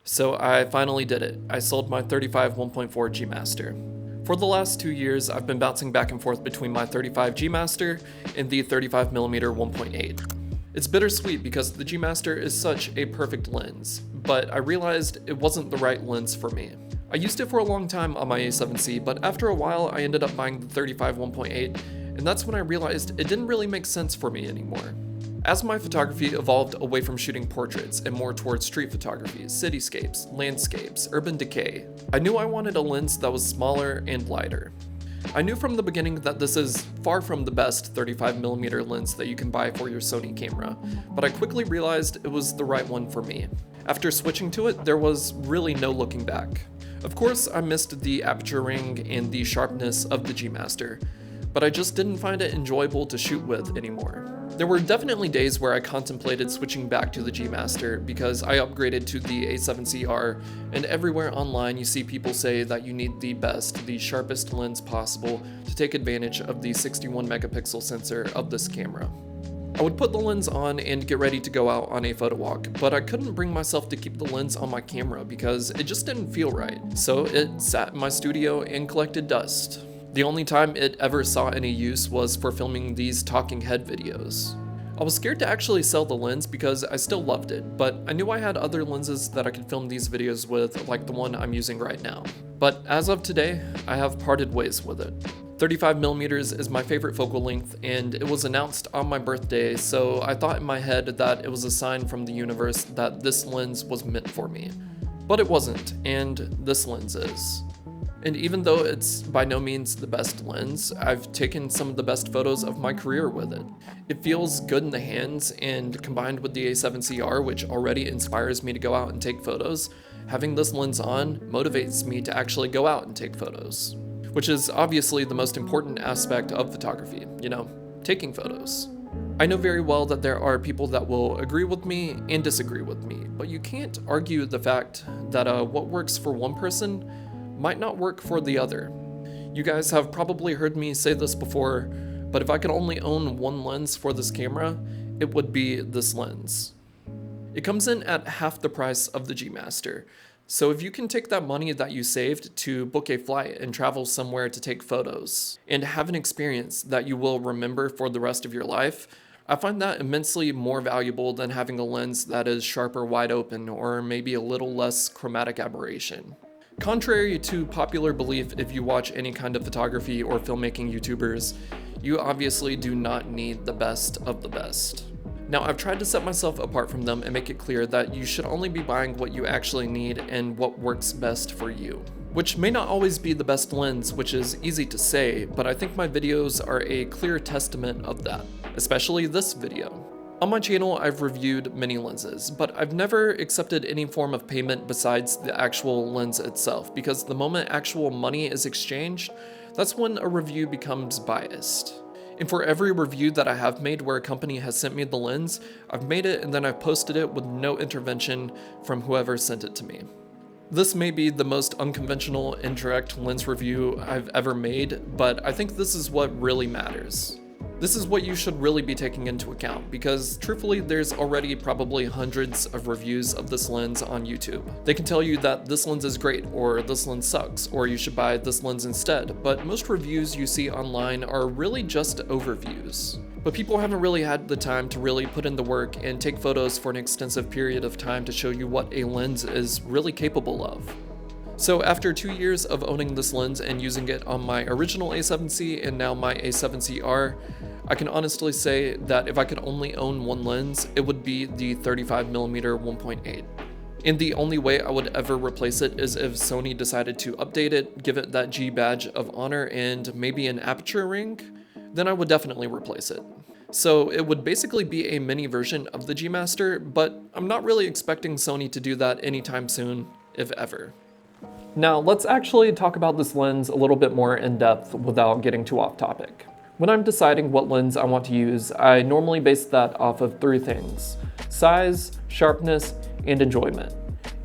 So I finally did it. I sold my 35 1.4 G Master. For the last 2 years, I've been bouncing back and forth between my 35 G Master and the 35mm 1.8. It's bittersweet because the G Master is such a perfect lens, but I realized it wasn't the right lens for me. I used it for a long time on my A7C, but after a while I ended up buying the 35 1.8, and that's when I realized it didn't really make sense for me anymore. As my photography evolved away from shooting portraits and more towards street photography, cityscapes, landscapes, urban decay, I knew I wanted a lens that was smaller and lighter. I knew from the beginning that this is far from the best 35mm lens that you can buy for your Sony camera, but I quickly realized it was the right one for me. After switching to it, there was really no looking back. Of course, I missed the aperture ring and the sharpness of the G Master, but I just didn't find it enjoyable to shoot with anymore. There were definitely days where I contemplated switching back to the G Master because I upgraded to the A7CR, and everywhere online you see people say that you need the best, the sharpest lens possible to take advantage of the 61 megapixel sensor of this camera. I would put the lens on and get ready to go out on a photo walk, but I couldn't bring myself to keep the lens on my camera because it just didn't feel right. So it sat in my studio and collected dust. The only time it ever saw any use was for filming these talking head videos. I was scared to actually sell the lens because I still loved it, but I knew I had other lenses that I could film these videos with, like the one I'm using right now. But as of today, I have parted ways with it. 35mm is my favorite focal length, and it was announced on my birthday, so I thought in my head that it was a sign from the universe that this lens was meant for me. But it wasn't, and this lens is. And even though it's by no means the best lens, I've taken some of the best photos of my career with it. It feels good in the hands, and combined with the A7CR, which already inspires me to go out and take photos, having this lens on motivates me to actually go out and take photos. Which is obviously the most important aspect of photography, taking photos. I know very well that there are people that will agree with me and disagree with me, but you can't argue the fact that what works for one person might not work for the other. You guys have probably heard me say this before, but if I could only own one lens for this camera, it would be this lens. It comes in at half the price of the G Master, so if you can take that money that you saved to book a flight and travel somewhere to take photos, and have an experience that you will remember for the rest of your life, I find that immensely more valuable than having a lens that is sharp or wide open, or maybe a little less chromatic aberration. Contrary to popular belief, if you watch any kind of photography or filmmaking YouTubers, you obviously do not need the best of the best. Now, I've tried to set myself apart from them and make it clear that you should only be buying what you actually need and what works best for you. Which may not always be the best lens, which is easy to say, but I think my videos are a clear testament of that, especially this video. On my channel, I've reviewed many lenses, but I've never accepted any form of payment besides the actual lens itself, because the moment actual money is exchanged, that's when a review becomes biased. And for every review that I have made where a company has sent me the lens, I've made it and then I've posted it with no intervention from whoever sent it to me. This may be the most unconventional indirect lens review I've ever made, but I think this is what really matters. This is what you should really be taking into account, because truthfully there's already probably hundreds of reviews of this lens on YouTube. They can tell you that this lens is great, or this lens sucks, or you should buy this lens instead, but most reviews you see online are really just overviews. But people haven't really had the time to really put in the work and take photos for an extensive period of time to show you what a lens is really capable of. So after 2 years of owning this lens and using it on my original A7C and now my A7CR, I can honestly say that if I could only own one lens, it would be the 35mm 1.8. And the only way I would ever replace it is if Sony decided to update it, give it that G badge of honor and maybe an aperture ring, then I would definitely replace it. So it would basically be a mini version of the G Master, but I'm not really expecting Sony to do that anytime soon, if ever. Now let's actually talk about this lens a little bit more in depth without getting too off topic. When I'm deciding what lens I want to use, I normally base that off of 3 things: size, sharpness, and enjoyment.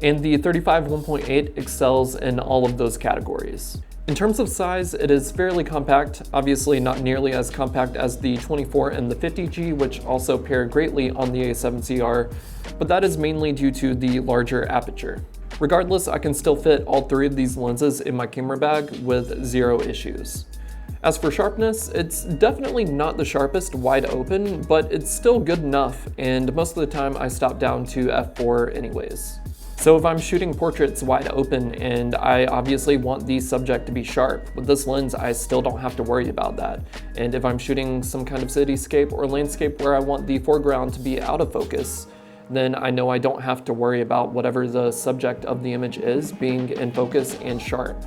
And the 35 1.8 excels in all of those categories. In terms of size, it is fairly compact, obviously not nearly as compact as the 24 and the 50G, which also pair greatly on the A7CR, but that is mainly due to the larger aperture. Regardless, I can still fit all 3 of these lenses in my camera bag with 0 issues. As for sharpness, it's definitely not the sharpest wide open, but it's still good enough, and most of the time I stop down to f4 anyways. So if I'm shooting portraits wide open and I obviously want the subject to be sharp, with this lens I still don't have to worry about that. And if I'm shooting some kind of cityscape or landscape where I want the foreground to be out of focus, then I know I don't have to worry about whatever the subject of the image is being in focus and sharp.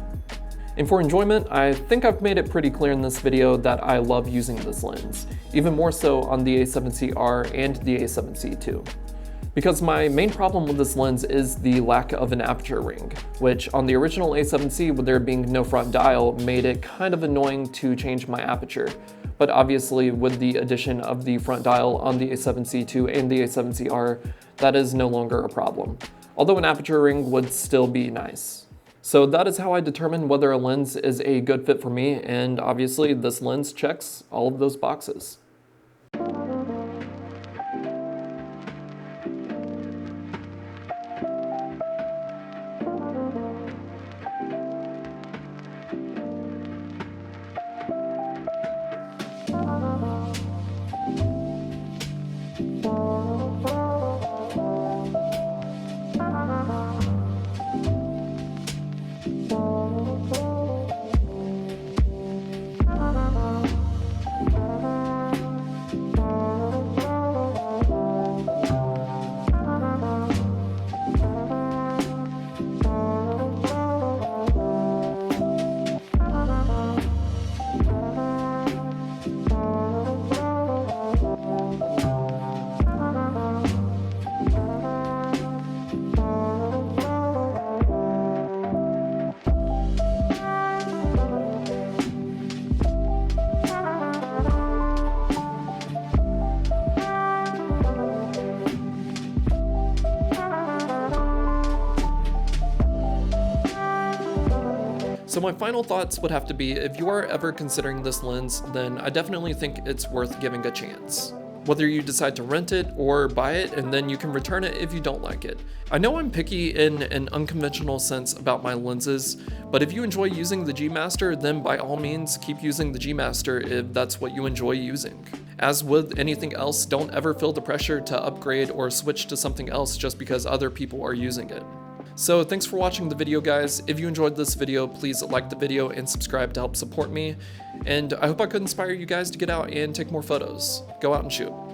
And for enjoyment, I think I've made it pretty clear in this video that I love using this lens, even more so on the A7CR and the A7C II. Because my main problem with this lens is the lack of an aperture ring, which on the original A7C, with there being no front dial, made it kind of annoying to change my aperture. But obviously with the addition of the front dial on the A7C II and the A7CR, that is no longer a problem. Although an aperture ring would still be nice. So that is how I determine whether a lens is a good fit for me, and obviously this lens checks all of those boxes. So my final thoughts would have to be, if you are ever considering this lens, then I definitely think it's worth giving a chance. Whether you decide to rent it or buy it, and then you can return it if you don't like it. I know I'm picky in an unconventional sense about my lenses, but if you enjoy using the G Master, then by all means keep using the G Master if that's what you enjoy using. As with anything else, don't ever feel the pressure to upgrade or switch to something else just because other people are using it. So thanks for watching the video, guys. If you enjoyed this video, please like the video and subscribe to help support me. And I hope I could inspire you guys to get out and take more photos. Go out and shoot.